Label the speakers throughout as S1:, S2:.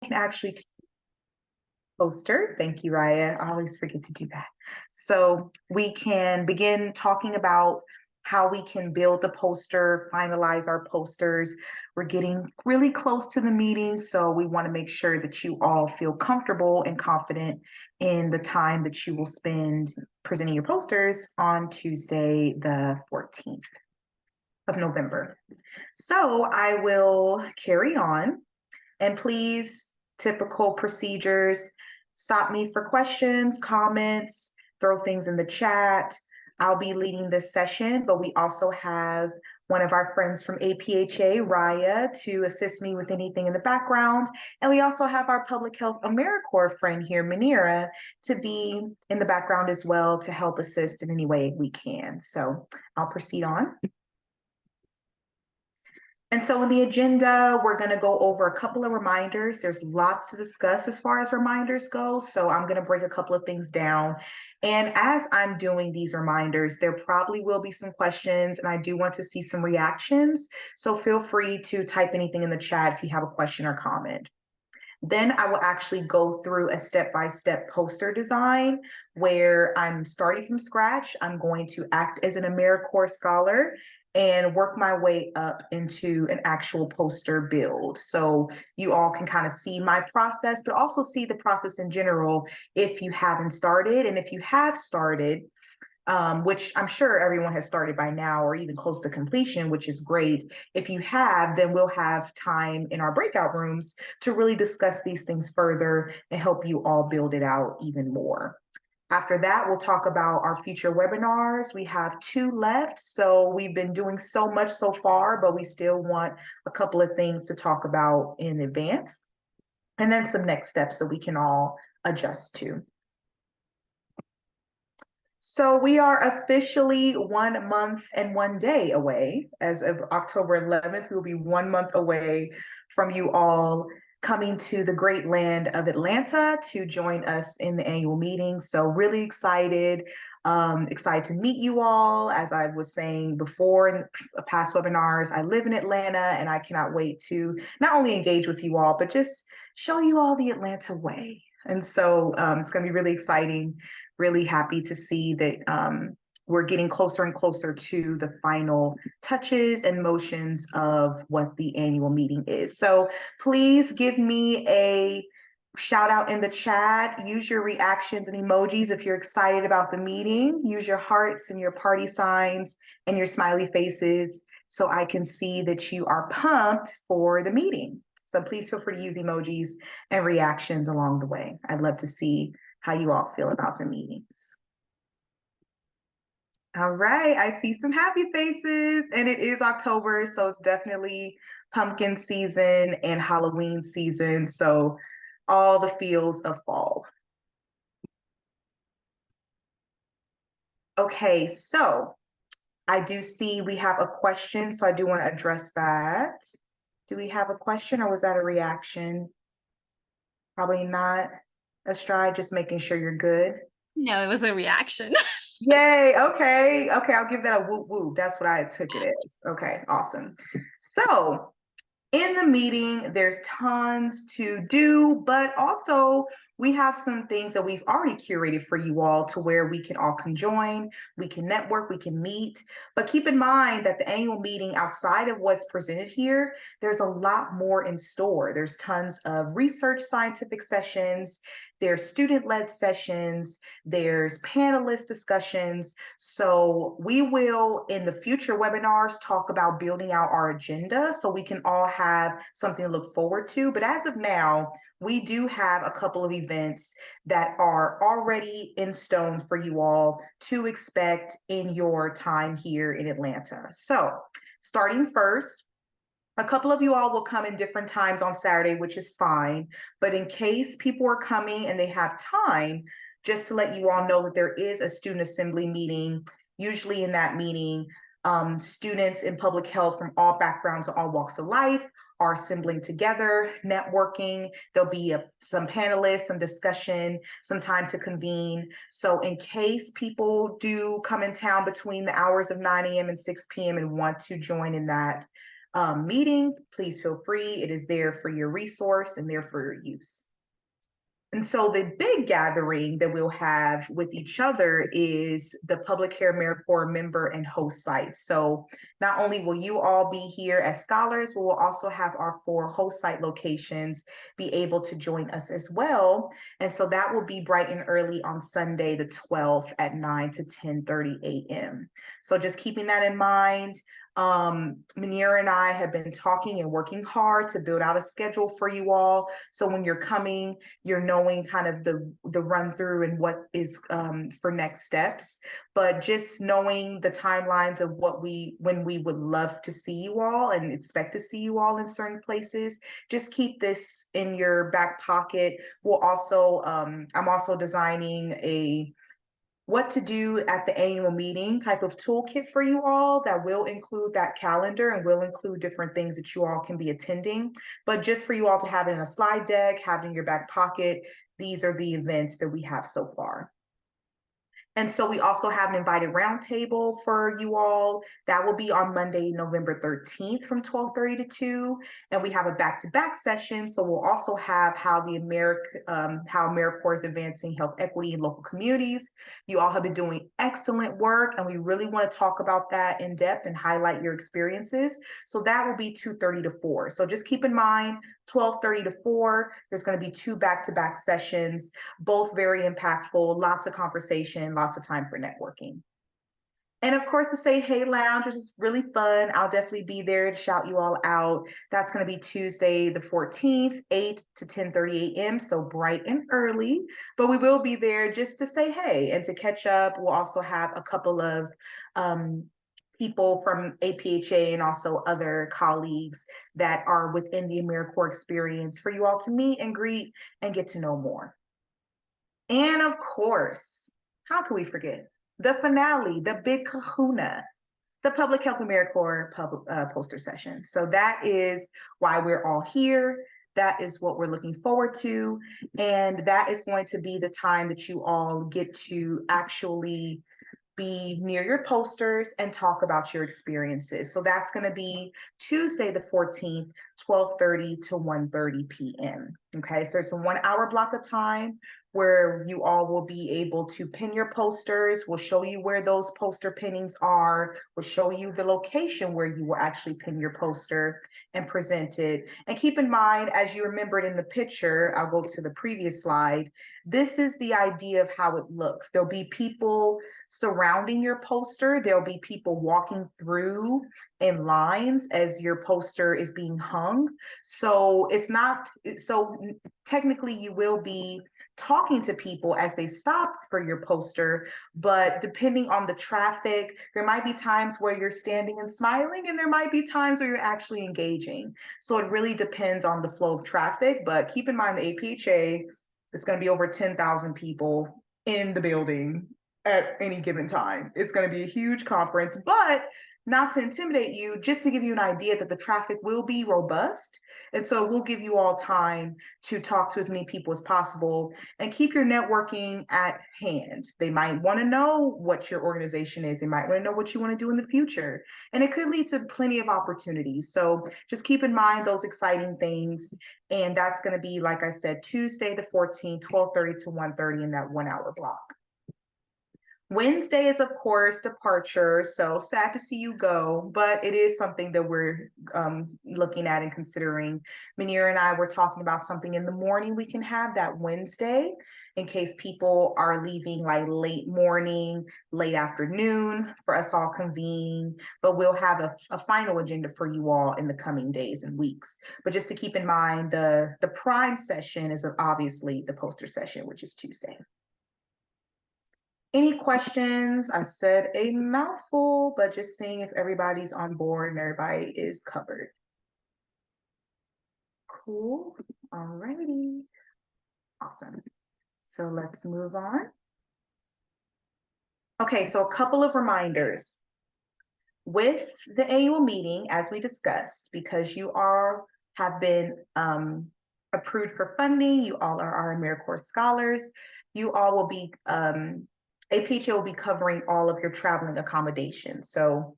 S1: can actually poster. Thank you, Raya. I always forget to do that. So we can begin talking about how we can build the poster, finalize our posters. We're getting really close to the meeting, so we want to make sure that you all feel comfortable and confident in the time that you will spend presenting your posters on Tuesday, the 14th of November. So I will carry on, and please, typical procedures, stop me for questions, comments, throw things in the chat. I'll be leading this session, but we also have one of our friends from APHA, Raya, to assist me with anything in the background. And we also have our Public Health AmeriCorps friend here, Manira, to be in the background as well to help assist in any way we can. So I'll proceed on. And so in the agenda, we're going to go over a couple of reminders. There's lots to discuss as far as reminders go. So I'm going to break a couple of things down. And as I'm doing these reminders, there probably will be some questions, and I do want to see some reactions. So feel free to type anything in the chat if you have a question or comment. Then I will actually go through a step-by-step poster design where I'm starting from scratch. I'm going to act as an AmeriCorps scholar and work my way up into an actual poster build. So you all can kind of see my process, but also see the process in general if you haven't started. And if you have started, which I'm sure everyone has started by now or even close to completion, which is great. If you have, then we'll have time in our breakout rooms to really discuss these things further and help you all build it out even more. After that, we'll talk about our future webinars. We have 2 left, so we've been doing so much so far, but we still want a couple of things to talk about in advance, and then some next steps that we can all adjust to. So we are officially 1 month and 1 day away. As of October 11th, we'll be 1 month away from you all coming to the great land of Atlanta to join us in the annual meeting. So really excited, excited to meet you all. As I was saying before in past webinars, I live in Atlanta, and I cannot wait to not only engage with you all, but just show you all the Atlanta way. And so it's going to be really exciting. Really happy to see that we're getting closer and closer to the final touches and motions of what the annual meeting is. So please give me a shout out in the chat. Use your reactions and emojis if you're excited about the meeting. Use your hearts and your party signs and your smiley faces so I can see that you are pumped for the meeting. So please feel free to use emojis and reactions along the way. I'd love to see how you all feel about the meetings. All right, I see some happy faces, and it is October, so it's definitely pumpkin season and Halloween season, so all the feels of fall. Okay, so I do see we have a question, so I do want to address that. Do we have a question, or was that a reaction? Probably not. Astride, just making sure you're good.
S2: No, it was a reaction.
S1: Yay, okay, I'll give that a whoop whoop. That's what I took it as. Okay, awesome. So in the meeting, there's tons to do, but also we have some things that we've already curated for you all to where we can all conjoin, we can network, we can meet. But keep in mind that the annual meeting, outside of what's presented here, there's a lot more in store. There's tons of research scientific sessions, there's student-led sessions, there's panelist discussions. So we will, in the future webinars, talk about building out our agenda so we can all have something to look forward to. But as of now, we do have a couple of events that are already in stone for you all to expect in your time here in Atlanta. So starting first, a couple of you all will come in different times on Saturday, which is fine. But in case people are coming and they have time, just to let you all know that there is a student assembly meeting. Usually in that meeting, students in public health from all backgrounds and all walks of life are assembling together, networking. There'll be some panelists, some discussion, some time to convene. So in case people do come in town between the hours of 9 a.m. and 6 p.m. and want to join in that, meeting, please feel free. It is there for your resource and there for your use. And so the big gathering that we'll have with each other is the Public Care AmeriCorps member and host sites. So not only will you all be here as scholars, we will also have our 4 host site locations be able to join us as well. And so that will be bright and early on Sunday, the 12th at 9 to 10:30 a.m. So just keeping that in mind. Manira and I have been talking and working hard to build out a schedule for you all. So when you're coming, you're knowing kind of the run through and what is for next steps, but just knowing the timelines of when we would love to see you all and expect to see you all in certain places. Just keep this in your back pocket. We'll also I'm also designing a what to do at the annual meeting type of toolkit for you all that will include that calendar and will include different things that you all can be attending. But just for you all to have it in a slide deck, have it in your back pocket, these are the events that we have so far. And so we also have an invited roundtable for you all. That will be on Monday, November 13th from 12:30 to 2. And we have a back-to-back session. So we'll also have how AmeriCorps is advancing health equity in local communities. You all have been doing excellent work, and we really want to talk about that in depth and highlight your experiences. So that will be 2:30 to 4. So just keep in mind, 12:30 to 4, there's going to be 2 back-to-back sessions, both very impactful, lots of conversation, lots of time for networking. And of course, the Say Hey Lounge, which is really fun. I'll definitely be there to shout you all out. That's going to be Tuesday, the 14th, 8 to 10:30 a.m. So bright and early, but we will be there just to say hey and to catch up. We'll also have a couple of people from APHA and also other colleagues that are within the AmeriCorps experience for you all to meet and greet and get to know more. And of course, how can we forget the finale, the big kahuna, the Public Health AmeriCorps poster session. So that is why we're all here. That is what we're looking forward to. And that is going to be the time that you all get to actually be near your posters and talk about your experiences. So that's going to be Tuesday the 14th, 12:30 to 1:30 p.m. Okay, so it's a 1-hour block of time where you all will be able to pin your posters. We'll show you where those poster pinnings are. We'll show you the location where you will actually pin your poster and present it. And keep in mind, as you remembered in the picture, I'll go to the previous slide, this is the idea of how it looks. There'll be people surrounding your poster. There'll be people walking through in lines as your poster is being hung. So it's not, so technically you will be talking to people as they stop for your poster, but depending on the traffic, there might be times where you're standing and smiling, and there might be times where you're actually engaging. So it really depends on the flow of traffic, but keep in mind the APHA, it's going to be over 10,000 people in the building at any given time. It's going to be a huge conference, but not to intimidate you, just to give you an idea that the traffic will be robust. And so we'll give you all time to talk to as many people as possible and keep your networking at hand. They might want to know what your organization is. They might want to know what you want to do in the future. And it could lead to plenty of opportunities. So just keep in mind those exciting things. And that's going to be, like I said, Tuesday the 14th, 12:30 to 1:30 in that 1-hour block. Wednesday is, of course, departure. So sad to see you go, but it is something that we're looking at and considering. Manira and I were talking about something in the morning we can have that Wednesday in case people are leaving like late morning, late afternoon for us all convene, but we'll have a final agenda for you all in the coming days and weeks. But just to keep in mind, the prime session is obviously the poster session, which is Tuesday. Any questions? I said a mouthful, but just seeing if everybody's on board and everybody is covered. Cool. All righty. Awesome. So let's move on. Okay, so a couple of reminders. With the annual meeting, as we discussed, because you all have been approved for funding, you all are our AmeriCorps scholars, you all will be APHA will be covering all of your traveling accommodations. So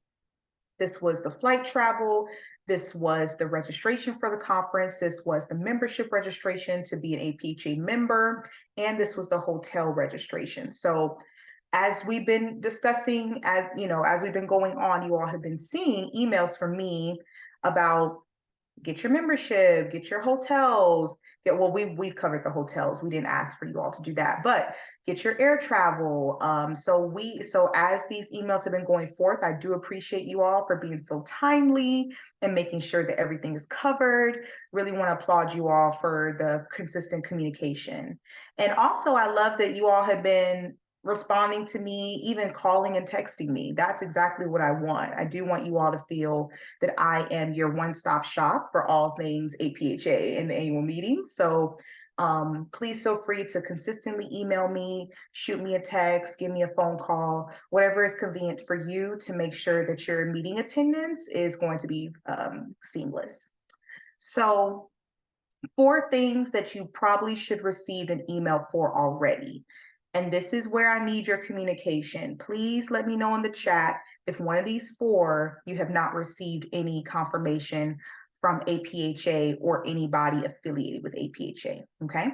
S1: this was the flight travel, This was the registration for the conference. This was the membership registration to be an APHA member, and this was the hotel registration. So as we've been discussing, as we've been going on, you all have been seeing emails from me about get your membership, get your hotels. We've covered the hotels. We didn't ask for you all to do that, but get your air travel. So as these emails have been going forth, I do appreciate you all for being so timely and making sure that everything is covered. Really want to applaud you all for the consistent communication. And also, I love that you all have been responding to me, even calling and texting me. That's exactly what I want. I do want you all to feel that I am your one-stop shop for all things APHA in the annual meeting. So please feel free to consistently email me, shoot me a text, give me a phone call, whatever is convenient for you to make sure that your meeting attendance is going to be seamless. So 4 things that you probably should receive an email for already. And this is where I need your communication. Please let me know in the chat if one of these 4 you have not received any confirmation from APHA or anybody affiliated with APHA, okay?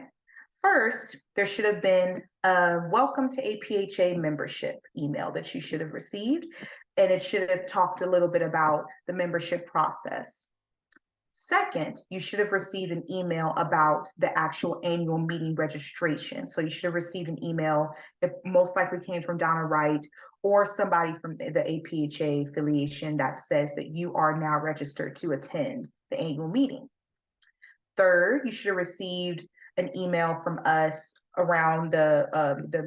S1: First, there should have been a welcome to APHA membership email that you should have received, and it should have talked a little bit about the membership process. Second, you should have received an email about the actual annual meeting registration. So you should have received an email that most likely came from Donna Wright or somebody from the APHA affiliation that says that you are now registered to attend the annual meeting. Third, you should have received an email from us around the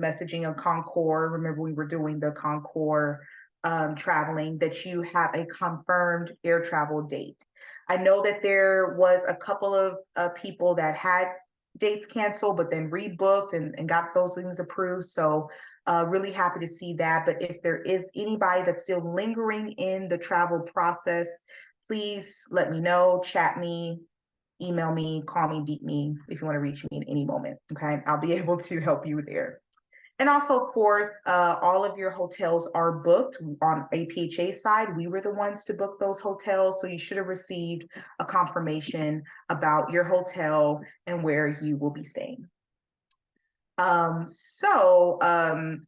S1: messaging of Concord. Remember, we were doing the Concord traveling, that you have a confirmed air travel date. I know that there was a couple of people that had dates canceled, but then rebooked and got those things approved. So really happy to see that. But if there is anybody that's still lingering in the travel process, please let me know, chat me, email me, call me, beat me if you want to reach me in any moment. Okay, I'll be able to help you there. And also, fourth, all of your hotels are booked on APHA side. We were the ones to book those hotels, so you should have received a confirmation about your hotel and where you will be staying. I'll Stephanie,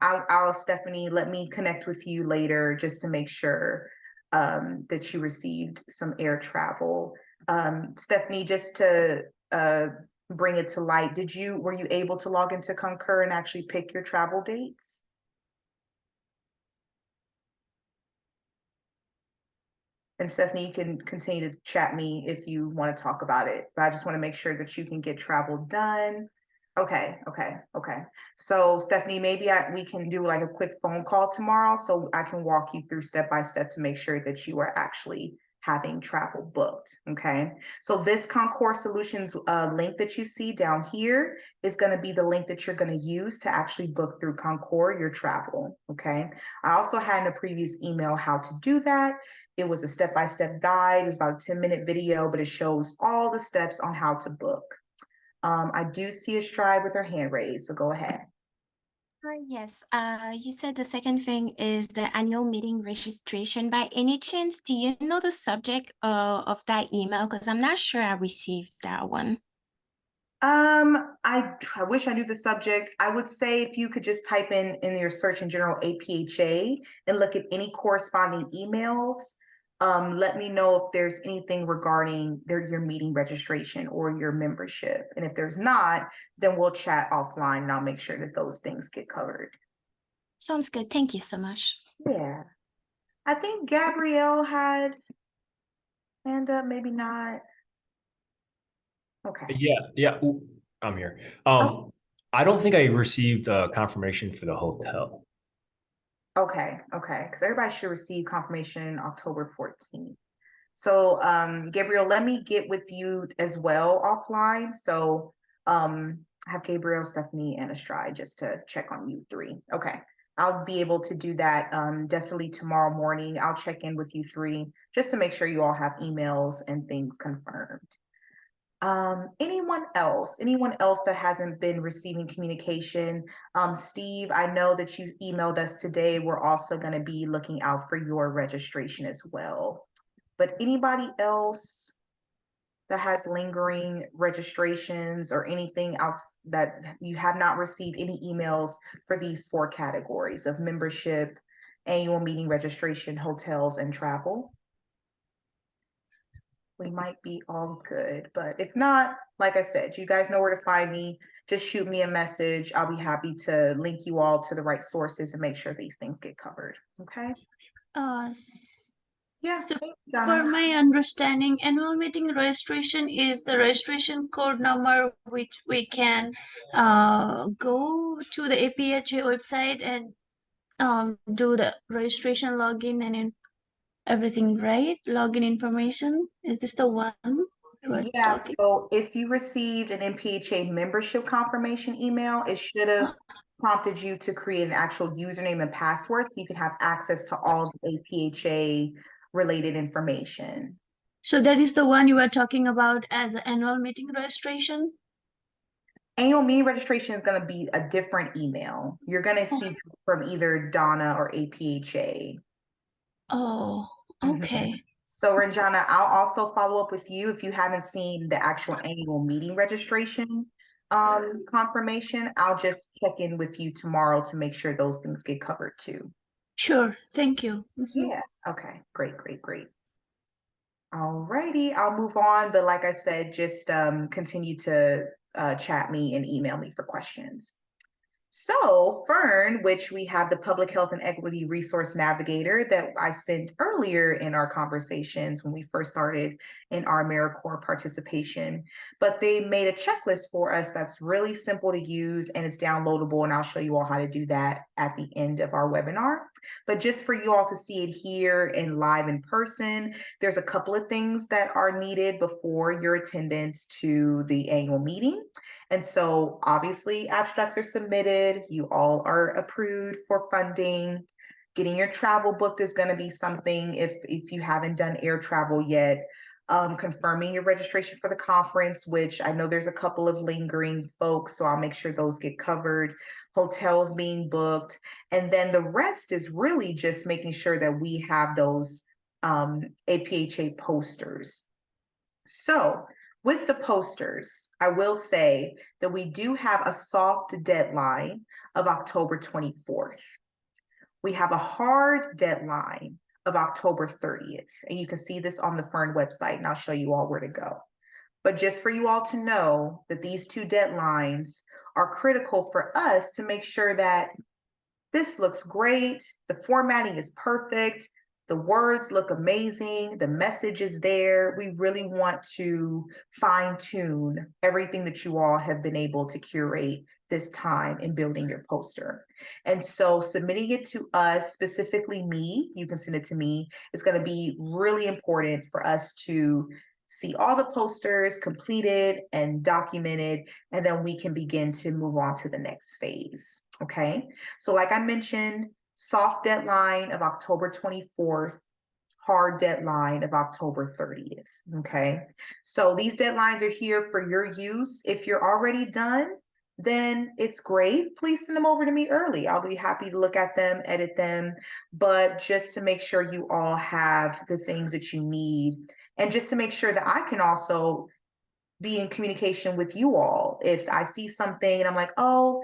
S1: let me connect with you later just to make sure that you received some air travel. Stephanie, just to bring it to light, were you able to log into Concur and actually pick your travel dates? And Stephanie, you can continue to chat me if you want to talk about it, but I just want to make sure that you can get travel done. Okay. So Stephanie, maybe we can do like a quick phone call tomorrow so I can walk you through step by step to make sure that you are actually having travel booked, okay? So this Concord Solutions link that you see down here is gonna be the link that you're gonna use to actually book through Concord your travel, okay? I also had in a previous email how to do that. It was a step-by-step guide. It's about a 10-minute video, but it shows all the steps on how to book. I do see a Stride with her hand raised, so go ahead.
S3: Yes, you said the second thing is the annual meeting registration. By any chance, do you know the subject of that email? Because I'm not sure I received that one.
S1: I wish I knew the subject. I would say if you could just type in your search in general APHA and look at any corresponding emails, let me know if there's anything regarding your meeting registration or your membership. And if there's not, then we'll chat offline and I'll make sure that those things get covered.
S3: Sounds good. Thank you so much.
S1: Yeah. I think Gabrielle had hand up, maybe not. Okay.
S4: Yeah. Ooh, I'm here.
S1: Oh.
S4: I don't think I received confirmation for the hotel.
S1: Okay, because everybody should receive confirmation October 14th. So Gabriel, let me get with you as well offline. So I have Gabriel, Stephanie, and Astride just to check on you 3. Okay, I'll be able to do that definitely tomorrow morning. I'll check in with you 3 just to make sure you all have emails and things confirmed. Anyone else that hasn't been receiving communication? Steve, I know that you emailed us today. We're also going to be looking out for your registration as well. but anybody else that has lingering registrations or anything else that you have not received any emails for these 4 categories of membership, annual meeting registration, hotels, and travel? We might be all good, but if not, like I said, you guys know where to find me. Just shoot me a message. I'll be happy to link you all to the right sources and make sure these things get covered. Okay. Yeah.
S5: So
S1: Thanks,
S5: for
S1: Donna.
S5: my understanding, annual meeting registration is the registration code number which we can go to the APHA website and do the registration login and everything, right? Login information. Is this the one we're
S1: Yeah,
S5: talking?
S1: so if you received an MPHA membership confirmation email, it should have prompted you to create an actual username and password so you can have access to all the APHA related information.
S5: So that is the one you were talking about as an annual meeting registration?
S1: Annual meeting registration is going to be a different email. You're going to see from either Donna or APHA.
S5: Oh, okay.
S1: So Ranjana, I'll also follow up with you if you haven't seen the actual annual meeting registration confirmation. I'll just check in with you tomorrow to make sure those things get covered too.
S5: Sure, thank you.
S1: Yeah, okay, great. All righty, I'll move on, but like I said, just continue to chat me and email me for questions. So Fern, which we have the Public Health and Equity Resource Navigator that I sent earlier in our conversations when we first started in our AmeriCorps participation, but they made a checklist for us that's really simple to use and it's downloadable, and I'll show you all how to do that at the end of our webinar. But just for you all to see it here and live in person, there's a couple of things that are needed before your attendance to the annual meeting. And so obviously abstracts are submitted, you all are approved for funding. Getting your travel booked is going to be something if you haven't done air travel yet. Confirming your registration for the conference, which I know there's a couple of lingering folks, so I'll make sure those get covered. Hotels being booked. And then the rest is really just making sure that we have those APHA posters. So with the posters, I will say that we do have a soft deadline of October 24th. We have a hard deadline of October 30th. And you can see this on the Fern website, and I'll show you all where to go. But just for you all to know that these 2 deadlines are critical for us to make sure that this looks great, the formatting is perfect, the words look amazing, the message is there. We really want to fine tune everything that you all have been able to curate this time in building your poster. And so submitting it to us, specifically me, you can send it to me, it's going to be really important for us to see all the posters completed and documented, and then we can begin to move on to the next phase. Okay, so like I mentioned, soft deadline of October 24th, hard deadline of October 30th. Okay, so these deadlines are here for your use. If you're already done, then it's great. Please send them over to me early. I'll be happy to look at them, edit them, but just to make sure you all have the things that you need, and just to make sure that I can also be in communication with you all. If I see something and I'm like, oh,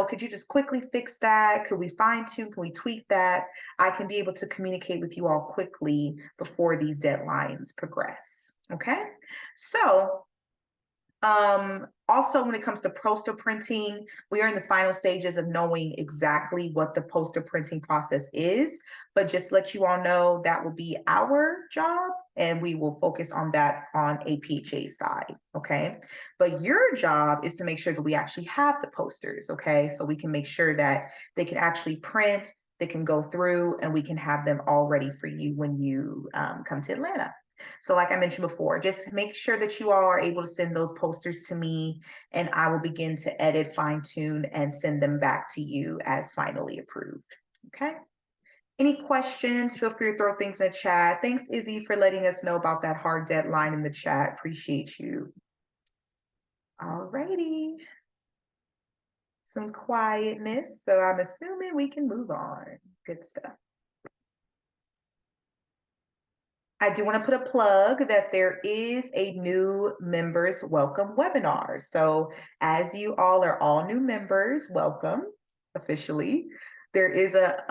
S1: could you just quickly fix that? Could we fine tune? Can we tweak that? I can be able to communicate with you all quickly before these deadlines progress. Okay. So also, when it comes to poster printing, we are in the final stages of knowing exactly what the poster printing process is, but just let you all know that will be our job, and we will focus on that on APHA side, okay? But your job is to make sure that we actually have the posters, okay? So we can make sure that they can actually print, they can go through, and we can have them all ready for you when you come to Atlanta. So like I mentioned before, just make sure that you all are able to send those posters to me, and I will begin to edit, fine tune, and send them back to you as finally approved. Okay. Any questions? Feel free to throw things in the chat. Thanks, Izzy, for letting us know about that hard deadline in the chat. Appreciate you. All righty. Some quietness. So I'm assuming we can move on. Good stuff. I do want to put a plug that there is a new members welcome webinar. So as you all are all new members, welcome officially. There is a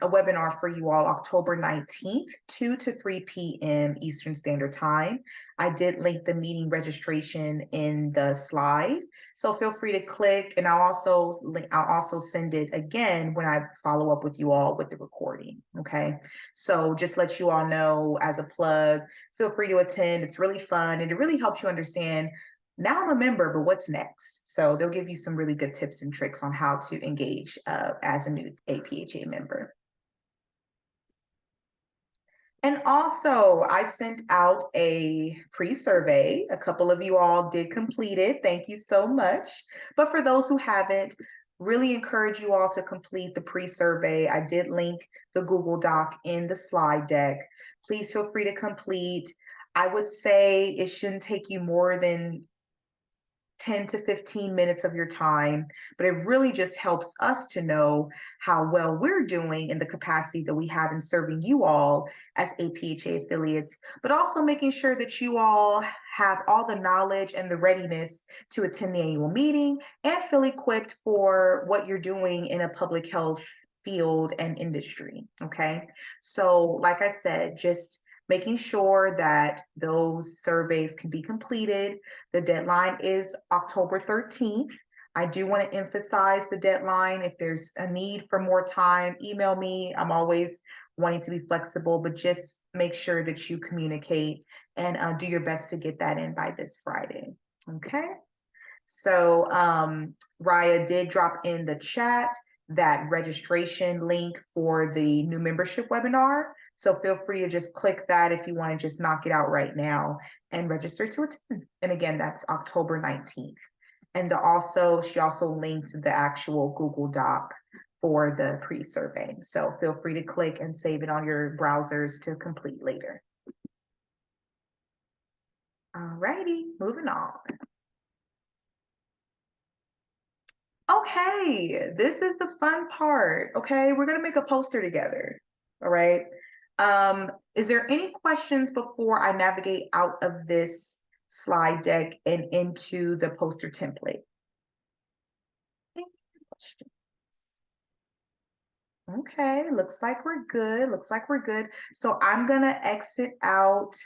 S1: webinar for you all October 19th, 2 to 3 p.m. Eastern Standard Time. I did link the meeting registration in the slide. So feel free to click, and I'll also send it again when I follow up with you all with the recording. Okay. So just let you all know as a plug, feel free to attend. It's really fun and it really helps you understand, now I'm a member, but what's next? So they'll give you some really good tips and tricks on how to engage as a new APHA member. And also, I sent out a pre-survey. A couple of you all did complete it. Thank you so much. But for those who haven't, really encourage you all to complete the pre-survey. I did link the Google Doc in the slide deck. Please feel free to complete. I would say it shouldn't take you more than 10 to 15 minutes of your time, but it really just helps us to know how well we're doing in the capacity that we have in serving you all as APHA affiliates, but also making sure that you all have all the knowledge and the readiness to attend the annual meeting and feel equipped for what you're doing in a public health field and industry. Okay. So like I said, just making sure that those surveys can be completed. The deadline is October 13th. I do want to emphasize the deadline. If there's a need for more time, email me. I'm always wanting to be flexible, but just make sure that you communicate and do your best to get that in by this Friday. Okay. So Raya did drop in the chat that registration link for the new membership webinar. So feel free to just click that if you want to just knock it out right now and register to attend. And again, that's October 19th. And she also linked the actual Google Doc for the pre-survey. So feel free to click and save it on your browsers to complete later. All righty, moving on. Okay, this is the fun part. Okay, we're gonna make a poster together. All right. Is there any questions before I navigate out of this slide deck and into the poster template? Any questions? Okay, looks like we're good. Looks like we're good. So I'm gonna exit out.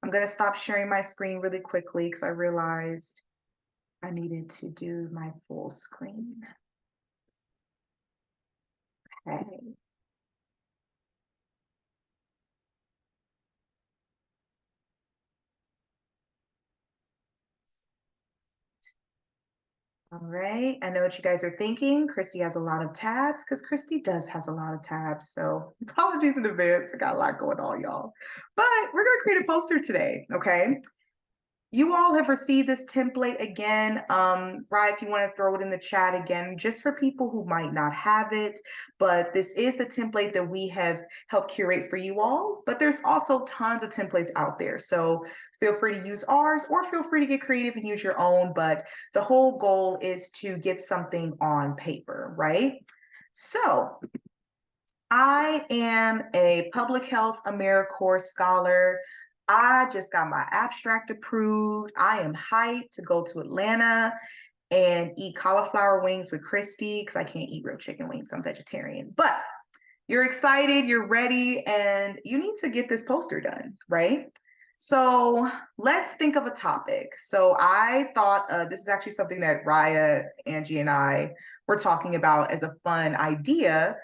S1: I'm gonna stop sharing my screen really quickly because I realized I needed to do my full screen. Okay. All right, I know what you guys are thinking. Christy has a lot of tabs because Christy has a lot of tabs. So apologies in advance. I got a lot going on, y'all. But we're gonna create a poster today, okay? You all have received this template again. Ryan, if you want to throw it in the chat again, just for people who might not have it, but this is the template that we have helped curate for you all, but there's also tons of templates out there. So feel free to use ours or feel free to get creative and use your own, but the whole goal is to get something on paper, right? So I am a public health AmeriCorps scholar. I just got my abstract approved. I am hyped to go to Atlanta and eat cauliflower wings with Christy because I can't eat real chicken wings. I'm vegetarian. But you're excited, you're ready, and you need to get this poster done, right? So let's think of a topic. So I thought this is actually something that Raya, Angie, and I were talking about as a fun idea.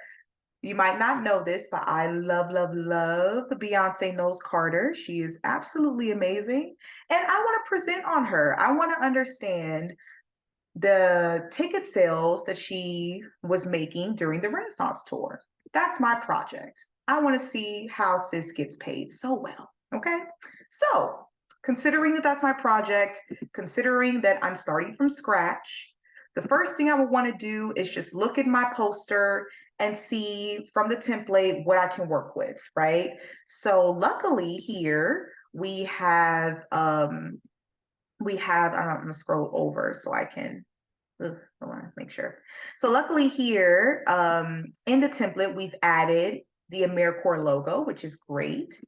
S1: You might not know this, but I love Beyonce Knowles Carter. She is absolutely amazing. And I want to present on her. I want to understand the ticket sales that she was making during the Renaissance tour. That's my project. I want to see how sis gets paid so well. Okay. So considering that that's my project, considering that I'm starting from scratch, the first thing I would want to do is just look at my poster and see from the template what I can work with, right? So luckily here we have, I'm gonna scroll over so I can, I want to make sure. So luckily here in the template, we've added the AmeriCorps logo, which is great.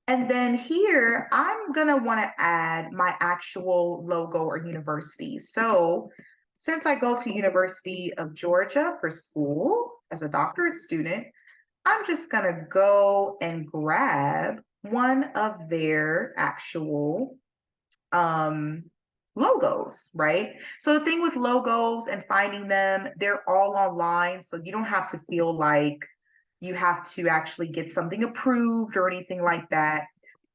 S1: And then here, I'm gonna wanna add my actual logo or university. So since I go to University of Georgia for school as a doctorate student, I'm just gonna go and grab one of their actual logos, right? So the thing with logos and finding them, they're all online, so you don't have to feel like you have to actually get something approved or anything like that.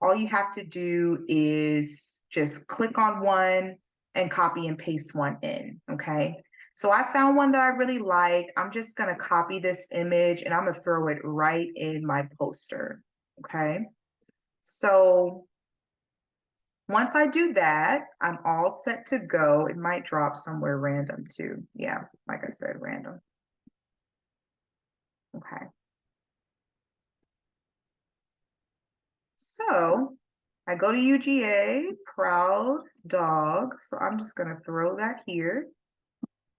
S1: All you have to do is just click on one and copy and paste one in, okay? So I found one that I really like. I'm just gonna copy this image and I'm gonna throw it right in my poster, okay? So once I do that, I'm all set to go. It might drop somewhere random too. Yeah, like I said, random. Okay. So I go to UGA, proud dog. So I'm just gonna throw that here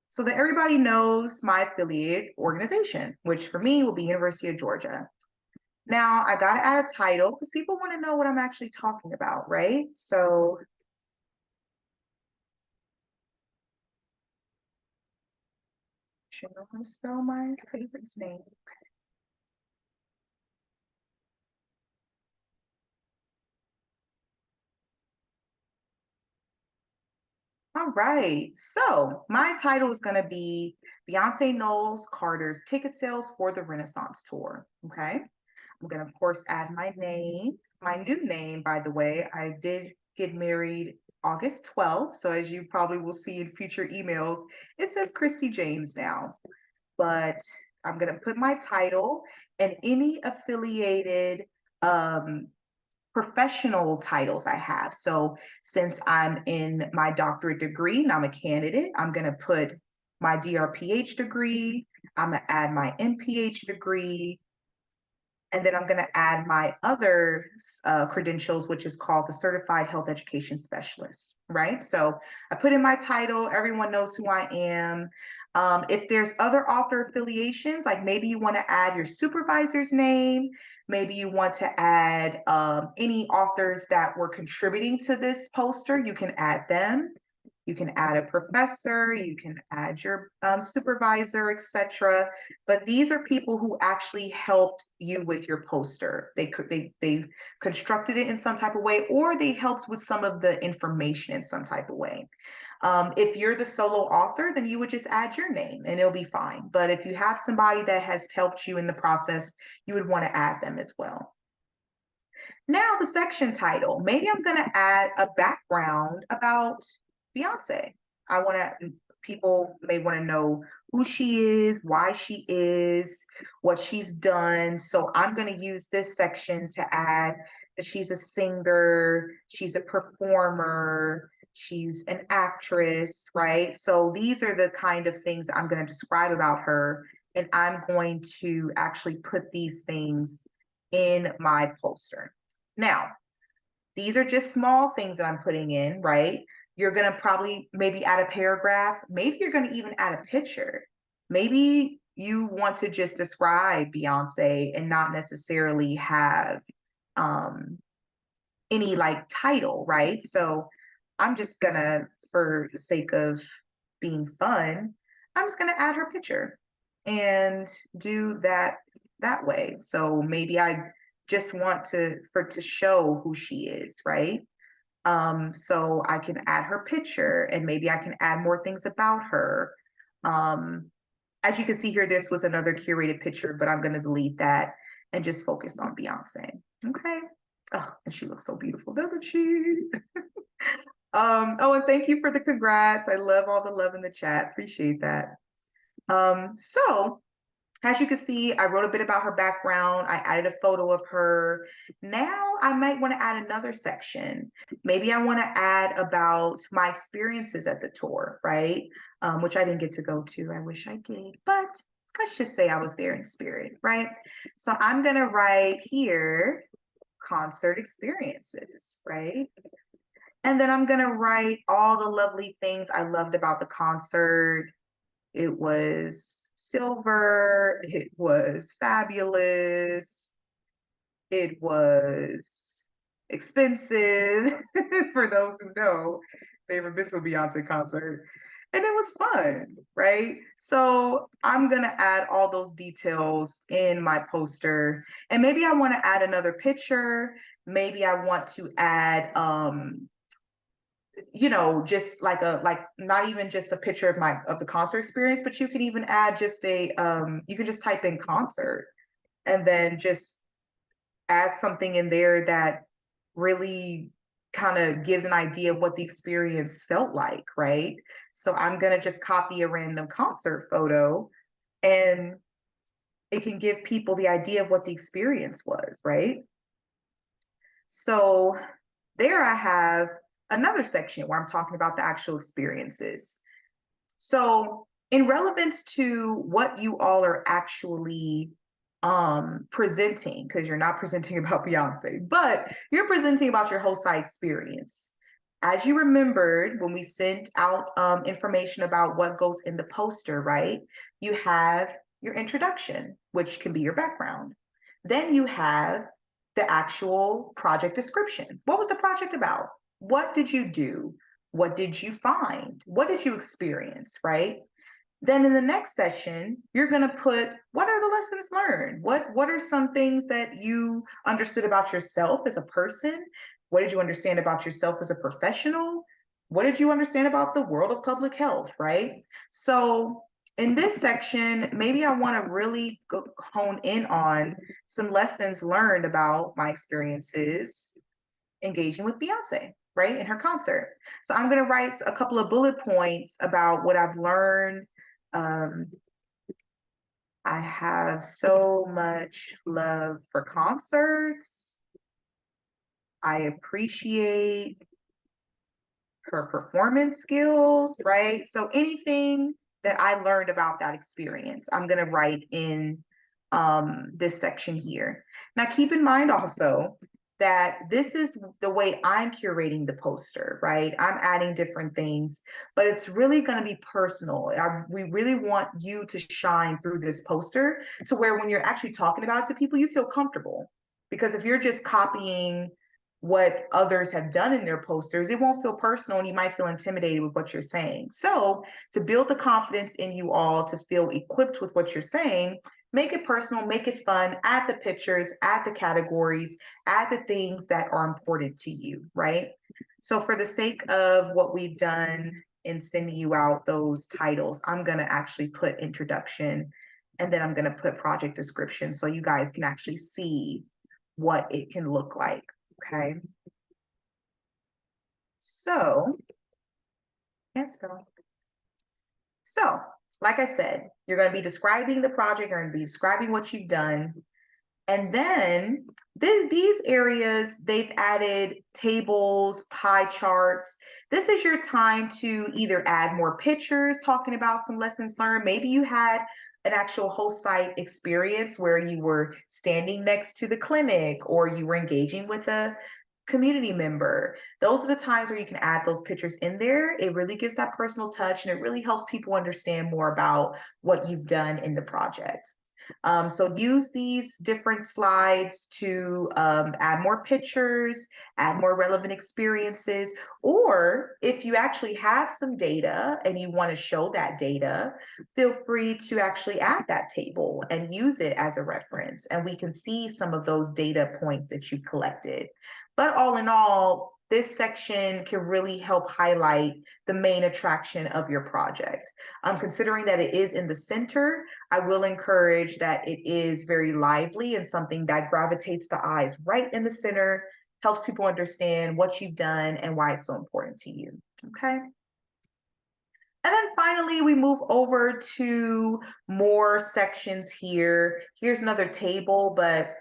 S1: so that everybody knows my affiliate organization, which for me will be University of Georgia. Now I gotta add a title because people want to know what I'm actually talking about, right? So should know how to spell my favorite's name. All right, so my title is going to be Beyonce Knowles Carter's ticket sales for the Renaissance Tour. Okay, I'm going to, of course, add my name, my new name, by the way. I did get married August 12th, so as you probably will see in future emails, it says Christy James now. But I'm going to put my title and any affiliated professional titles I have. So since I'm in my doctorate degree and I'm a candidate, I'm going to put my DRPH degree, I'm going to add my MPH degree, and then I'm going to add my other credentials, which is called the Certified Health Education Specialist, right? So I put in my title, everyone knows who I am. If there's other author affiliations, like maybe you want to add your supervisor's name, maybe you want to add any authors that were contributing to this poster, you can add them. You can add a professor, you can add your supervisor, etc. But these are people who actually helped you with your poster. They constructed it in some type of way, or they helped with some of the information in some type of way. If you're the solo author, then you would just add your name and it'll be fine. But if you have somebody that has helped you in the process, you would want to add them as well. Now the section title, maybe I'm going to add a background about Beyonce. People may want to know who she is, why she is, what she's done. So I'm going to use this section to add that she's a singer, she's a performer, she's an actress, right? So these are the kind of things I'm going to describe about her. And I'm going to actually put these things in my poster. Now, these are just small things that I'm putting in, right? You're going to probably maybe add a paragraph. Maybe you're going to even add a picture. Maybe you want to just describe Beyonce and not necessarily have any like title, right? So I'm just going to, for the sake of being fun, I'm just going to add her picture and do that way. So maybe I just want to show who she is, right? So I can add her picture and maybe I can add more things about her. As you can see here, this was another curated picture, but I'm going to delete that and just focus on Beyonce. Okay. Oh, and she looks so beautiful, doesn't she? Oh, and thank you for the congrats. I love all the love in the chat. Appreciate that. So as you can see, I wrote a bit about her background. I added a photo of her. Now I might want to add another section. Maybe I want to add about my experiences at the tour, right? Which I didn't get to go to. I wish I did, but let's just say I was there in spirit, right? So I'm going to write here, concert experiences, right? And then I'm going to write all the lovely things I loved about the concert. It was silver. It was fabulous. It was expensive for those who know, they ever been to a Beyonce concert. And it was fun, right? So I'm gonna add all those details in my poster. And maybe I want to add another picture. Maybe I want to add just like not even just a picture of the concert experience, but you can even add just you can just type in concert and then just add something in there that really kind of gives an idea of what the experience felt like, right? So I'm going to just copy a random concert photo and it can give people the idea of what the experience was, right? So there I have another section where I'm talking about the actual experiences. So in relevance to what you all are actually presenting, because you're not presenting about Beyonce, but you're presenting about your whole site experience. As you remembered when we sent out information about what goes in the poster, right? You have your introduction, which can be your background. Then you have the actual project description. What was the project about? What did you do? What did you find? What did you experience, right? Then in the next session, you're going to put, what are the lessons learned? What are some things that you understood about yourself as a person? What did you understand about yourself as a professional? What did you understand about the world of public health, right? So in this section, maybe I want to really hone in on some lessons learned about my experiences engaging with Beyonce, right, in her concert. So I'm going to write a couple of bullet points about what I've learned. I have so much love for concerts. I appreciate her performance skills, right? So anything that I learned about that experience, I'm going to write in this section here. Now, keep in mind also that this is the way I'm curating the poster, right? I'm adding different things, but it's really going to be personal. We really want you to shine through this poster to where when you're actually talking about it to people, you feel comfortable. Because if you're just copying what others have done in their posters, it won't feel personal and you might feel intimidated with what you're saying. So to build the confidence in you all to feel equipped with what you're saying, make it personal, make it fun, add the pictures, add the categories, add the things that are important to you, right? So for the sake of what we've done in sending you out those titles, I'm gonna actually put introduction and then I'm gonna put project description so you guys can actually see what it can look like, okay? So, can't spell. So, like I said, you're going to be describing the project, you're going to be describing what you've done. And then these areas, they've added tables, pie charts. This is your time to either add more pictures talking about some lessons learned. Maybe you had an actual whole site experience where you were standing next to the clinic or you were engaging with a community member. Those are the times where you can add those pictures in there. It really gives that personal touch and it really helps people understand more about what you've done in the project. So use these different slides to add more pictures, add more relevant experiences, or if you actually have some data and you want to show that data, feel free to actually add that table and use it as a reference. And we can see some of those data points that you collected. But all in all, this section can really help highlight the main attraction of your project. Considering that it is in the center, I will encourage that it is very lively and something that gravitates the eyes right in the center, helps people understand what you've done and why it's so important to you, okay? And then finally, we move over to more sections here. Here's another table, but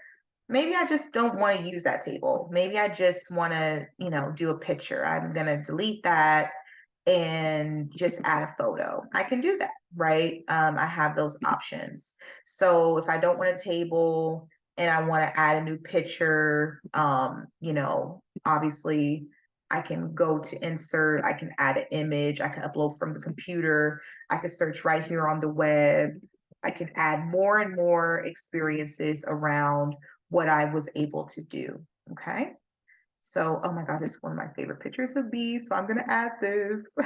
S1: maybe I just don't want to use that table. Maybe I just want to, do a picture. I'm going to delete that and just add a photo. I can do that, right? I have those options. So if I don't want a table and I want to add a new picture, obviously I can go to insert, I can add an image, I can upload from the computer, I can search right here on the web. I can add more and more experiences around what I was able to do, okay? So, oh my God, this is one of my favorite pictures of bees. So I'm going to add this.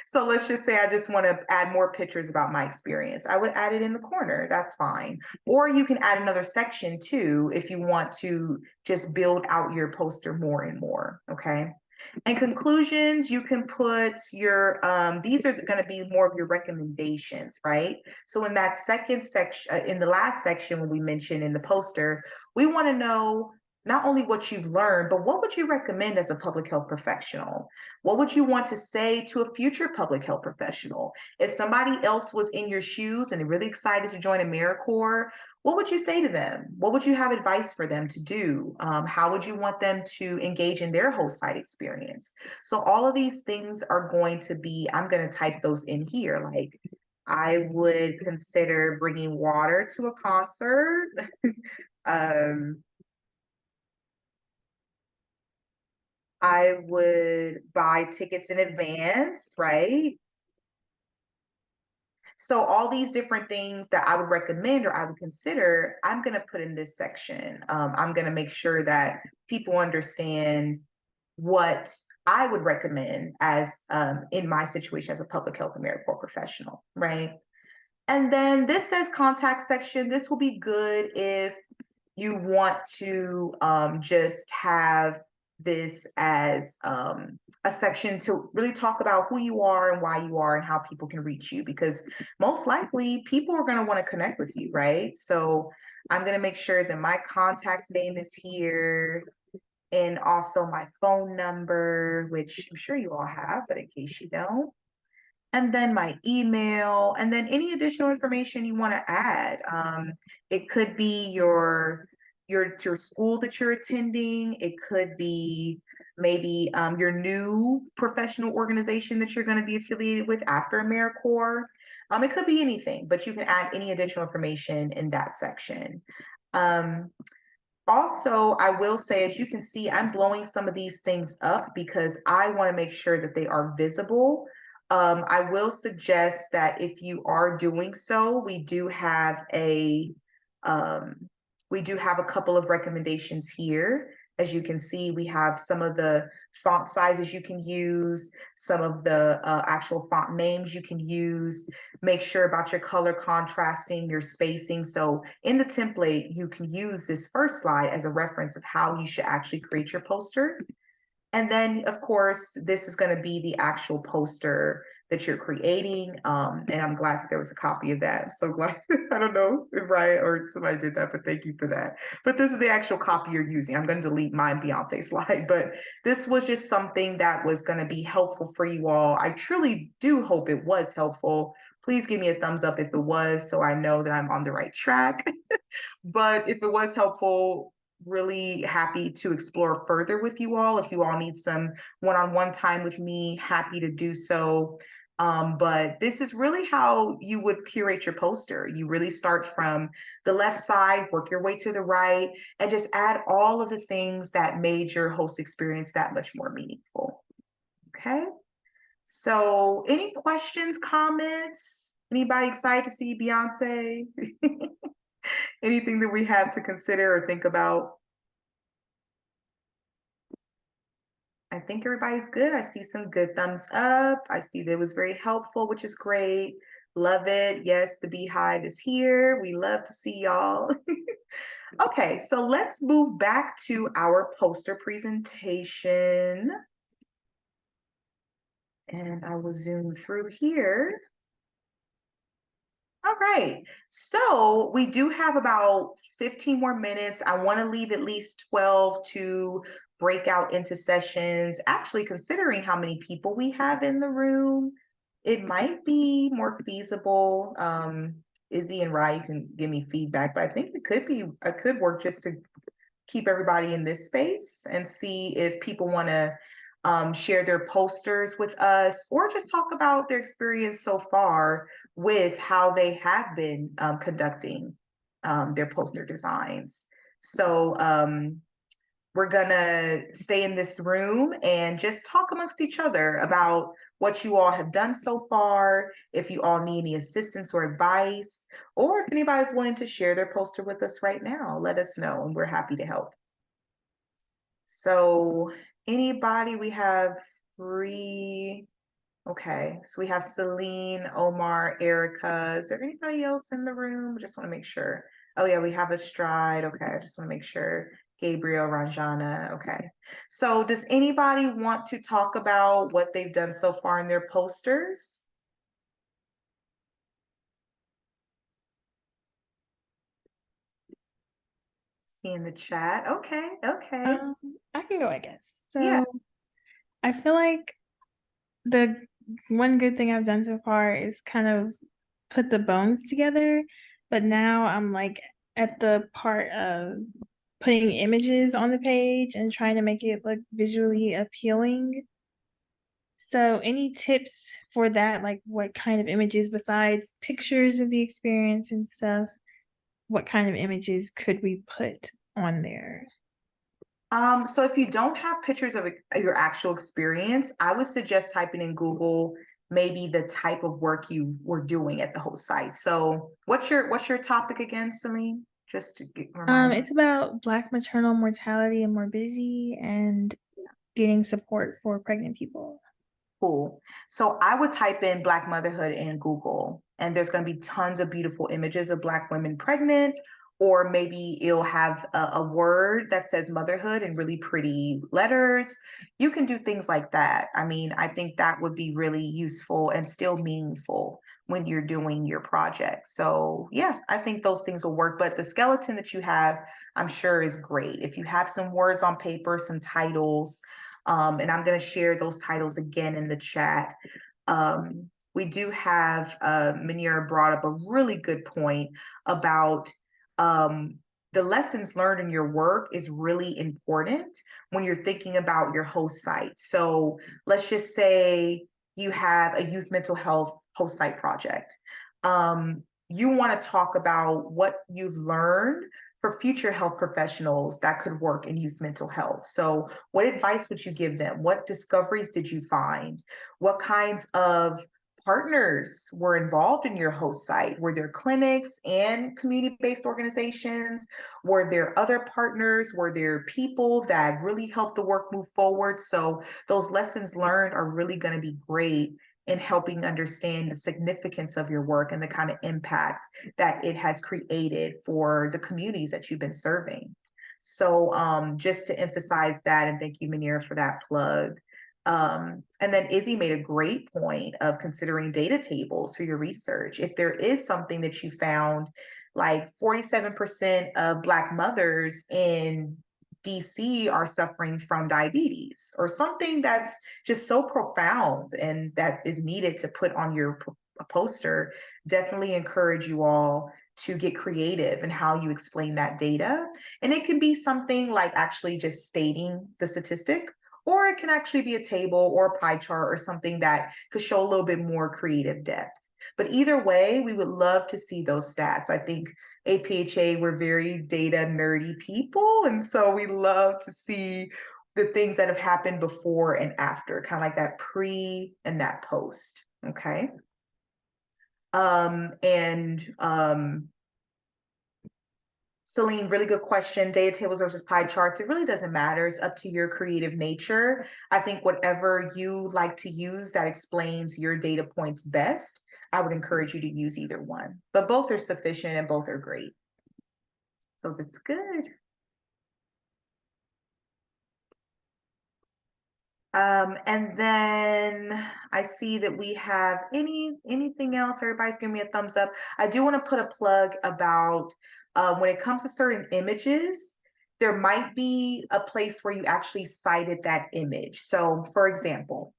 S1: So let's just say I just want to add more pictures about my experience. I would add it in the corner. That's fine. Or you can add another section too if you want to just build out your poster more and more. Okay. And conclusions, you can put your, these are going to be more of your recommendations, right? So in that second section, in the last section, when we mentioned in the poster, we want to know not only what you've learned, but what would you recommend as a public health professional? What would you want to say to a future public health professional? If somebody else was in your shoes and they're really excited to join AmeriCorps, what would you say to them? What would you have advice for them to do? How would you want them to engage in their host site experience? So all of these things are going to be, I'm going to type those in here. Like, I would consider bringing water to a concert. I would buy tickets in advance, right? So all these different things that I would recommend or I would consider, I'm going to put in this section. I'm going to make sure that people understand what I would recommend as in my situation as a public health AmeriCorps professional, right? And then this says contact section. This will be good if you want to just have this as a section to really talk about who you are and why you are and how people can reach you, because most likely people are going to want to connect with you, right? So I'm going to make sure that my contact name is here and also my phone number, which I'm sure you all have, but in case you don't. And then my email, and then any additional information you want to add. It could be your school that you're attending. It could be maybe your new professional organization that you're going to be affiliated with after AmeriCorps. It could be anything, but you can add any additional information in that section. Also, I will say, as you can see, I'm blowing some of these things up because I want to make sure that they are visible. I will suggest that if you are doing so, we do have a couple of recommendations here. As you can see, we have some of the font sizes you can use, some of the actual font names you can use. Make sure about your color contrasting, your spacing. So in the template, you can use this first slide as a reference of how you should actually create your poster. And then, of course, this is going to be the actual poster that you're creating. And I'm glad that there was a copy of that. I'm so glad. I don't know if Ryan or somebody did that, but thank you for that. But this is the actual copy you're using. I'm going to delete my Beyonce slide, but this was just something that was going to be helpful for you all. I truly do hope it was helpful. Please give me a thumbs up if it was, so I know that I'm on the right track. But if it was helpful, really happy to explore further with you all. If you all need some one-on-one time with me, happy to do so. But this is really how you would curate your poster. You really start from the left side, work your way to the right, and just add all of the things that made your host experience that much more meaningful. Okay. So any questions, comments? Anybody excited to see Beyonce? Anything that we have to consider or think about? I think everybody's good. I see some good thumbs up. I see that it was very helpful, which is great. Love it. Yes, the beehive is here. We love to see y'all. Okay, so let's move back to our poster presentation. And I will zoom through here. All right, so we do have about 15 more minutes. I want to leave at least 12 to break out into sessions. Actually, considering how many people we have in the room, it might be more feasible. Izzy and Rye, you can give me feedback, but I think it could work just to keep everybody in this space and see if people want to share their posters with us or just talk about their experience so far with how they have been conducting their poster designs. So we're gonna stay in this room and just talk amongst each other about what you all have done so far, if you all need any assistance or advice, or if anybody's willing to share their poster with us right now, let us know and we're happy to help. So anybody, we have 3. Okay, so we have Celine, Omar, Erica. Is there anybody else in the room? Just want to make sure. Oh yeah, we have a Stride. Okay, I just want to make sure. Gabriel, Ranjana. Okay. So does anybody want to talk about what they've done so far in their posters? See in the chat. Okay, okay.
S6: I can go, I guess. So
S1: Yeah.
S6: I feel like the one good thing I've done so far is kind of put the bones together, but now I'm like at the part of putting images on the page and trying to make it look visually appealing. So any tips for that? Like what kind of images besides pictures of the experience and stuff? What kind of images could we put on there?
S1: So if you don't have pictures of your actual experience, I would suggest typing in Google maybe the type of work you were doing at the host site. So what's your topic again, Celine? Just to remind me.
S6: It's about Black maternal mortality and morbidity and getting support for pregnant people.
S1: Cool. So I would type in Black motherhood in Google, and there's going to be tons of beautiful images of Black women pregnant, or maybe it'll have a word that says motherhood in really pretty letters. You can do things like that. I mean, I think that would be really useful and still meaningful when you're doing your project. So yeah, I think those things will work. But the skeleton that you have, I'm sure is great. If you have some words on paper, some titles, and I'm going to share those titles again in the chat. We do have, Manira brought up a really good point about the lessons learned in your work is really important when you're thinking about your host site. So let's just say you have a youth mental health host site project. You want to talk about what you've learned for future health professionals that could work in youth mental health. So what advice would you give them? What discoveries did you find? What kinds of partners were involved in your host site? Were there clinics and community-based organizations? Were there other partners? Were there people that really helped the work move forward? So those lessons learned are really going to be great in helping understand the significance of your work and the kind of impact that it has created for the communities that you've been serving. So just to emphasize that, and thank you, Manira, for that plug. And then Izzy made a great point of considering data tables for your research. If there is something that you found, like 47% of Black mothers in DC are suffering from diabetes, or something that's just so profound and that is needed to put on your poster, definitely encourage you all to get creative in how you explain that data. And it can be something like actually just stating the statistic, or it can actually be a table or a pie chart or something that could show a little bit more creative depth. But either way, we would love to see those stats. I think APHA, we're very data nerdy people. And so we love to see the things that have happened before and after, kind of like that pre and that post. Okay. Celine, really good question. Data tables versus pie charts. It really doesn't matter. It's up to your creative nature. I think whatever you like to use that explains your data points best, I would encourage you to use either one. But both are sufficient and both are great. So that's good. And then I see that we have anything else. Everybody's giving me a thumbs up. I do want to put a plug about when it comes to certain images, there might be a place where you actually cited that image. So for example,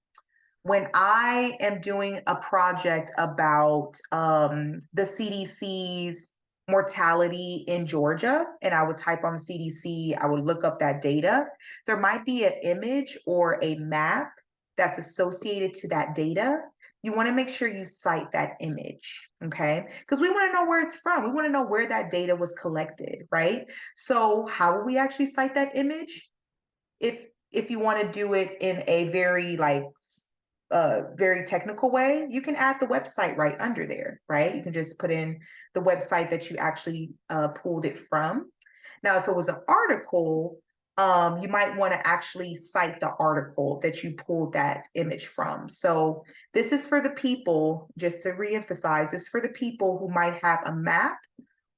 S1: when I am doing a project about the CDC's mortality in Georgia, and I would type on the CDC, I would look up that data, there might be an image or a map that's associated to that data. You want to make sure you cite that image, okay? Because we want to know where it's from. We want to know where that data was collected, right? So how will we actually cite that image? If you want to do it in a very very technical way, you can add the website right under there, right? You can just put in the website that you actually pulled it from. Now, if it was an article, you might want to actually cite the article that you pulled that image from. So this is for the people, just to reemphasize, this is for the people who might have a map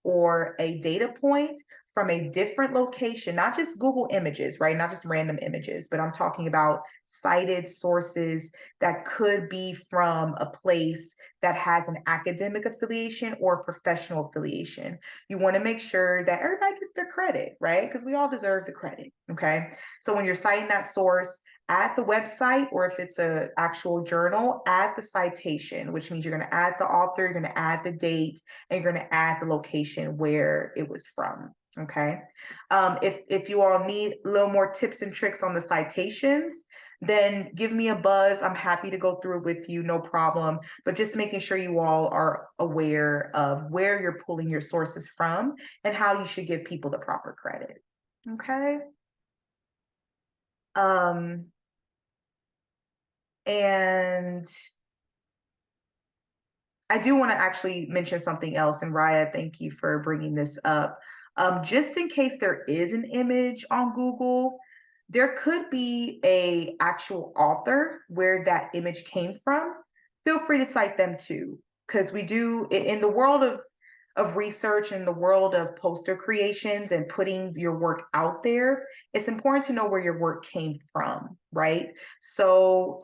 S1: or a data point from a different location, not just Google Images, right? Not just random images, but I'm talking about cited sources that could be from a place that has an academic affiliation or a professional affiliation. You want to make sure that everybody gets their credit, right? Because we all deserve the credit, okay? So when you're citing that source, add the website, or if it's an actual journal, add the citation, which means you're going to add the author, you're going to add the date, and you're going to add the location where it was from. Okay. If you all need a little more tips and tricks on the citations, then give me a buzz. I'm happy to go through it with you, no problem. But just making sure you all are aware of where you're pulling your sources from and how you should give people the proper credit. Okay. And I do want to actually mention something else, and Raya, thank you for bringing this up. Just in case there is an image on Google, there could be a actual author where that image came from. Feel free to cite them too, because we do, in the world of research, in the world of poster creations and putting your work out there, it's important to know where your work came from, right? So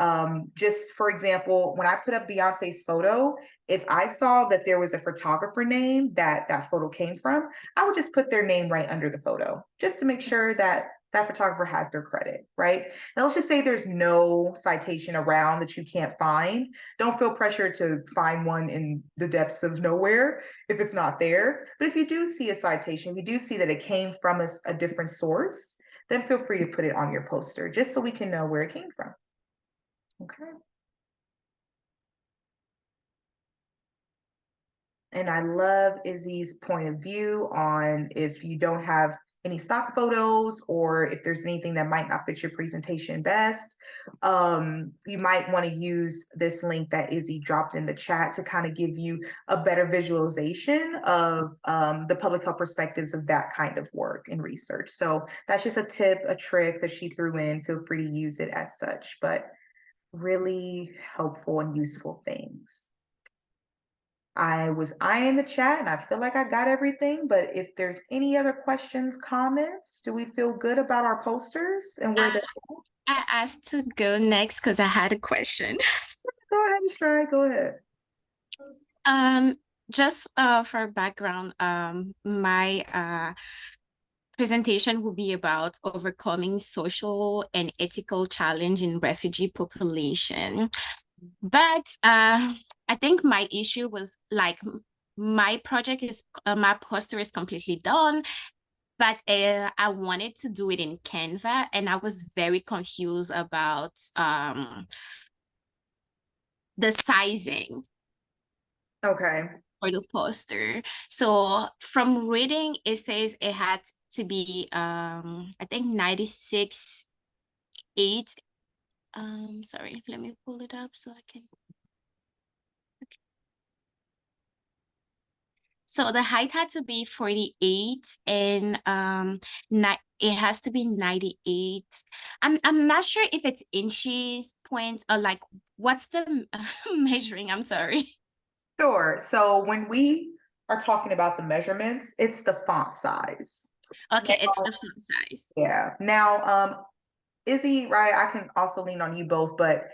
S1: just for example, when I put up Beyonce's photo, if I saw that there was a photographer name that photo came from, I would just put their name right under the photo, just to make sure that that photographer has their credit, right? And let's just say there's no citation around that you can't find. Don't feel pressure to find one in the depths of nowhere if it's not there. But if you do see a citation, if you do see that it came from a different source, then feel free to put it on your poster, just so we can know where it came from. Okay. And I love Izzy's point of view on if you don't have any stock photos, or if there's anything that might not fit your presentation best, you might want to use this link that Izzy dropped in the chat to kind of give you a better visualization of the public health perspectives of that kind of work and research. So that's just a tip, a trick that she threw in. Feel free to use it as such, but really helpful and useful things. I was eyeing the chat and I feel like I got everything, but if there's any other questions, comments, do we feel good about our posters and where they're at?
S3: I asked to go next because I had a question.
S1: Go ahead, Stride, go ahead.
S3: Just for background, my presentation will be about overcoming social and ethical challenge in refugee population. But I think my issue was like my project is my poster is completely done, but I wanted to do it in Canva, and I was very confused about the sizing
S1: Okay.
S3: for the poster. So from reading, it says it had to be I think 96.8. Sorry, let me pull it up so I can. Okay. So the height had to be 48, and it has to be 98. I'm not sure if it's inches, points, or like what's the measuring? I'm sorry.
S1: Sure. So when we are talking about the measurements, it's the font size.
S3: Okay,
S1: Now,
S3: it's the font size.
S1: yeah. Now, Izzy, right, I can also lean on you both, but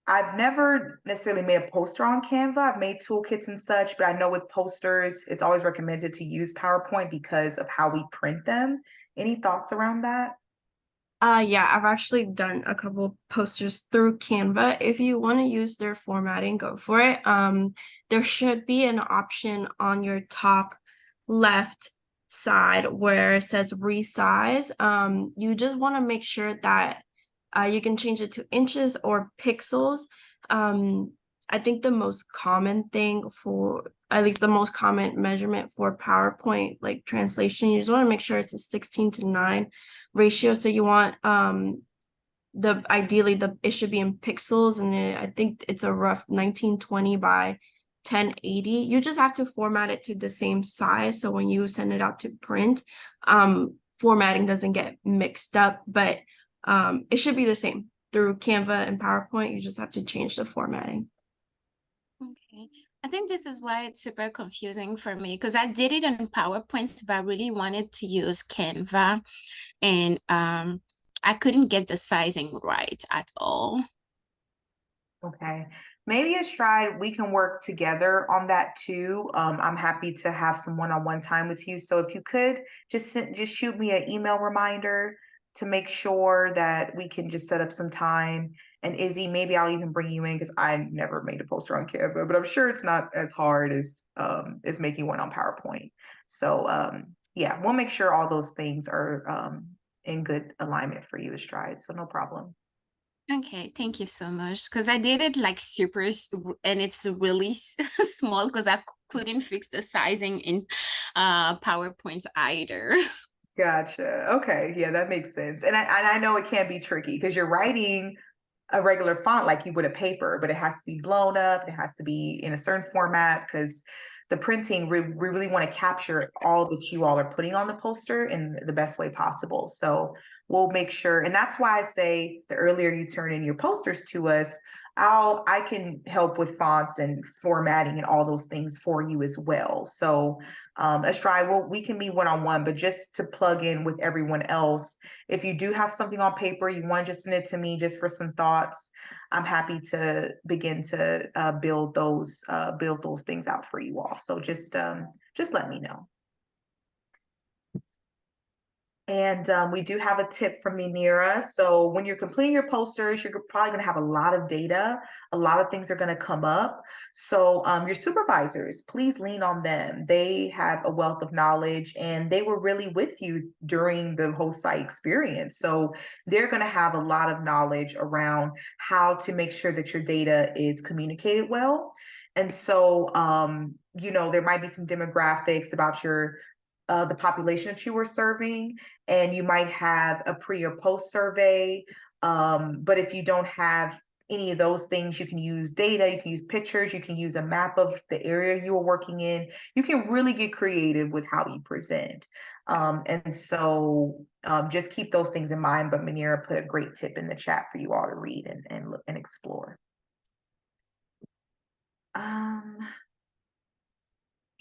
S1: I've never necessarily made a poster on Canva. I've made toolkits and such, but I know with posters, it's always recommended to use PowerPoint because of how we print them. Any thoughts around that?
S7: Yeah, I've actually done a couple posters through Canva. If you want to use their formatting, go for it. There should be an option on your top left side where it says resize. You just want to make sure that you can change it to inches or pixels. I think the most common thing for, at least the most common measurement for PowerPoint, like translation, you just want to make sure it's a 16:9 ratio. So you want ideally it should be in pixels, and I think it's a rough 1920 by 1080. You just have to format it to the same size, so when you send it out to print, formatting doesn't get mixed up, but it should be the same through Canva and PowerPoint. You just have to change the formatting.
S3: Okay. I think this is why it's super confusing for me because I did it in PowerPoint, but I really wanted to use Canva and I couldn't get the sizing right at all.
S1: Okay, maybe a Stride, we can work together on that too. I'm happy to have some one-on-one time with you. So if you could just shoot me an email reminder to make sure that we can just set up some time. And Izzy, maybe I'll even bring you in because I never made a poster on Canva, but I'm sure it's not as hard as making one on PowerPoint. So yeah, we'll make sure all those things are in good alignment for you, Stride. So no problem.
S3: Okay, thank you so much. Because I did it like and it's really small because I couldn't fix the sizing in PowerPoint either.
S1: Gotcha. Okay. Yeah, that makes sense. And I know it can be tricky because you're writing a regular font like you would a paper, but it has to be blown up. It has to be in a certain format because the printing, we really want to capture all that you all are putting on the poster in the best way possible. So we'll make sure, and that's why I say the earlier you turn in your posters to us, I can help with fonts and formatting and all those things for you as well. So Astride, we can meet one-on-one, but just to plug in with everyone else, if you do have something on paper, you want to just send it to me just for some thoughts, I'm happy to begin to build those things out for you all. So just let me know. And we do have a tip from Minera. So when you're completing your posters, you're probably going to have a lot of data. A lot of things are going to come up. So your supervisors, please lean on them. They have a wealth of knowledge and they were really with you during the whole site experience. So they're going to have a lot of knowledge around how to make sure that your data is communicated well. And so, you know, there might be some demographics about the population that you were serving, and you might have a pre or post survey. But if you don't have any of those things, you can use data, you can use pictures, you can use a map of the area you are working in. You can really get creative with how you present. And so just keep those things in mind. But Manira put a great tip in the chat for you all to read and look and explore.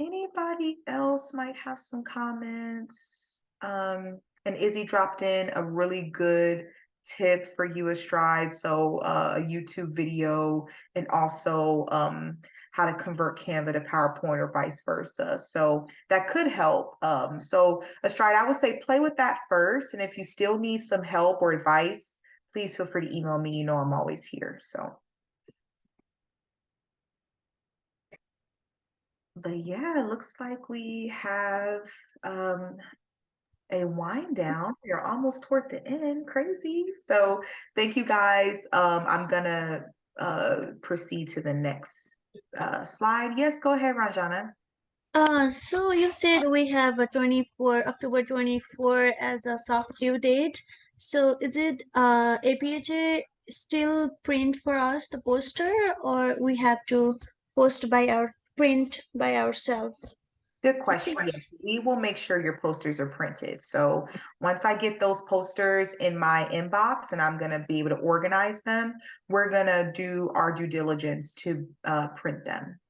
S1: Anybody else might have some comments? And Izzy dropped in a really good tip for you, Astride. So a YouTube video and also how to convert Canva to PowerPoint or vice versa. So that could help. So Astride, I would say play with that first. And if you still need some help or advice, please feel free to email me. You know I'm always here. So. But yeah, it looks like we have a wind down. We're almost toward the end. Crazy. So thank you guys. I'm gonna proceed to the next slide. Yes, go ahead, Ranjana.
S5: So you said we have a October 24 as a soft due date. So is it APHA still print for us the poster, or we have to print by ourselves?
S1: Good question. Yes, we will make sure your posters are printed. So once I get those posters in my inbox and I'm going to be able to organize them, we're going to do our due diligence to print them.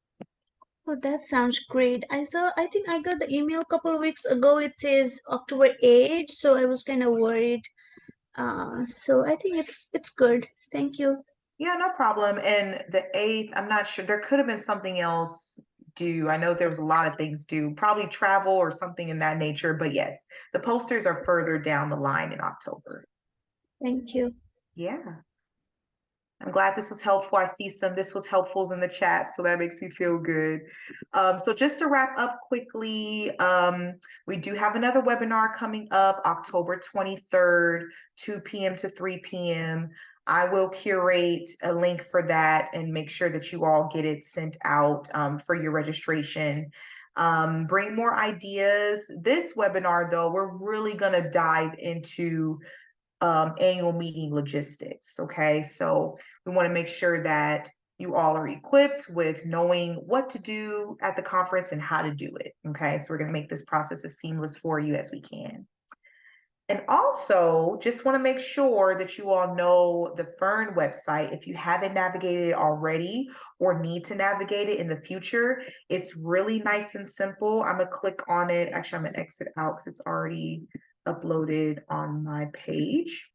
S5: Oh, that sounds great. I think I got the email a couple of weeks ago. It says October 8th, so I was kind of worried. So I think it's good. Thank you.
S1: Yeah, no problem. And the 8th, I'm not sure. There could have been something else due. I know there was a lot of things due, probably travel or something in that nature. But yes, the posters are further down the line in October.
S5: Thank you.
S1: Yeah. I'm glad this was helpful. I see this was helpful in the chat, so that makes me feel good. So just to wrap up quickly, we do have another webinar coming up October 23rd, 2 p.m. to 3 p.m. I will curate a link for that and make sure that you all get it sent out for your registration. Bring more ideas. This webinar, though, we're really going to dive into annual meeting logistics. Okay, so we want to make sure that you all are equipped with knowing what to do at the conference and how to do it. Okay, so we're going to make this process as seamless for you as we can. And also, just want to make sure that you all know the Fern website. If you haven't navigated it already or need to navigate it in the future, it's really nice and simple. I'm going to click on it. Actually, I'm going to exit out because it's already uploaded on my page.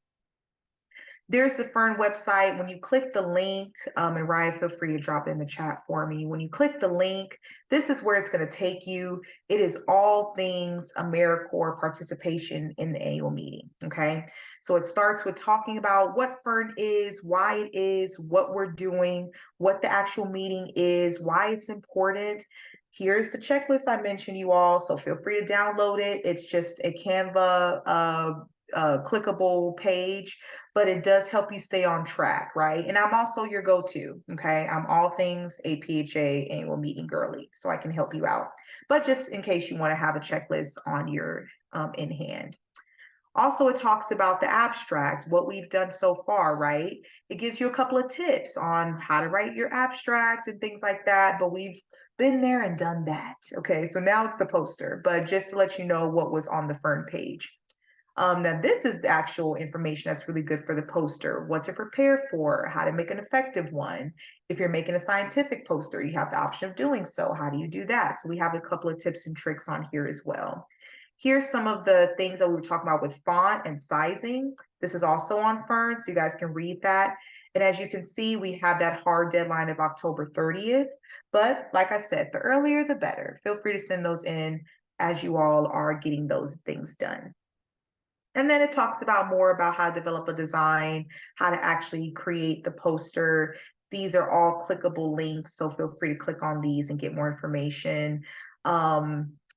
S1: There's the Fern website. When you click the link, and Ryan, feel free to drop it in the chat for me. When you click the link, this is where it's going to take you. It is all things AmeriCorps participation in the annual meeting. Okay. So it starts with talking about what Fern is, why it is, what we're doing, what the actual meeting is, why it's important. Here's the checklist I mentioned, you all. So feel free to download it. It's just a Canva clickable page, but it does help you stay on track, right? And I'm also your go-to, okay? I'm all things APHA annual meeting girly, so I can help you out. But just in case you want to have a checklist on your in hand. Also, it talks about the abstract, what we've done so far, right? It gives you a couple of tips on how to write your abstract and things like that, but we've been there and done that. Okay, so now it's the poster, but just to let you know what was on the Fern page. Now this is the actual information that's really good for the poster, what to prepare for, how to make an effective one. If you're making a scientific poster, you have the option of doing so. How do you do that? So we have a couple of tips and tricks on here as well. Here's some of the things that we were talking about with font and sizing. This is also on Fern, so you guys can read that. And as you can see, we have that hard deadline of October 30th. But like I said, the earlier, the better. Feel free to send those in as you all are getting those things done. And then it talks about more about how to develop a design, how to actually create the poster. These are all clickable links, so feel free to click on these and get more information.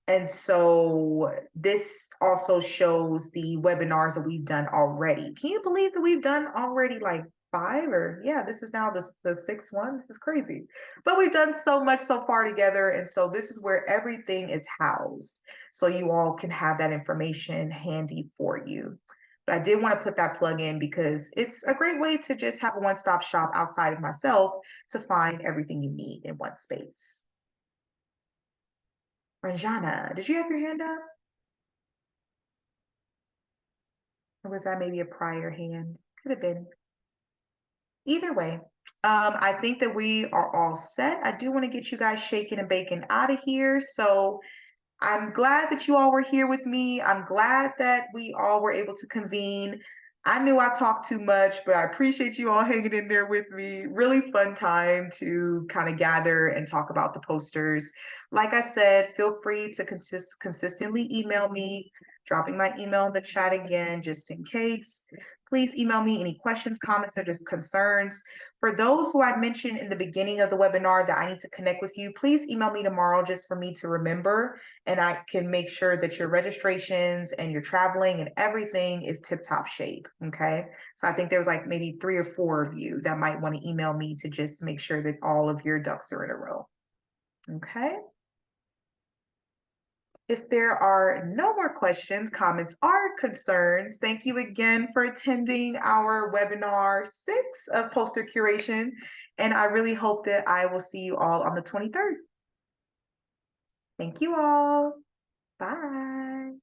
S1: And so this also shows the webinars that we've done already. Can you believe that we've done already like 5 or yeah, this is now the 6th one. This is crazy. But we've done so much so far together. And so this is where everything is housed. So you all can have that information handy for you. But I did want to put that plug in because it's a great way to just have a one-stop shop outside of myself to find everything you need in one space. Ranjana, did you have your hand up? Or was that maybe a prior hand? Could have been. Either way, I think that we are all set. I do want to get you guys shaking and baking out of here. So I'm glad that you all were here with me. I'm glad that we all were able to convene. I knew I talked too much, but I appreciate you all hanging in there with me. Really fun time to kind of gather and talk about the posters. Like I said, feel free to consistently email me, dropping my email in the chat again, just in case. Please email me any questions, comments, or just concerns. For those who I mentioned in the beginning of the webinar that I need to connect with you, please email me tomorrow just for me to remember, and I can make sure that your registrations and your traveling and everything is tip-top shape, okay? So I think there was like maybe 3 or 4 of you that might want to email me to just make sure that all of your ducks are in a row, okay? If there are no more questions, comments, or concerns, thank you again for attending our webinar 6 of poster curation. And I really hope that I will see you all on the 23rd. Thank you all. Bye.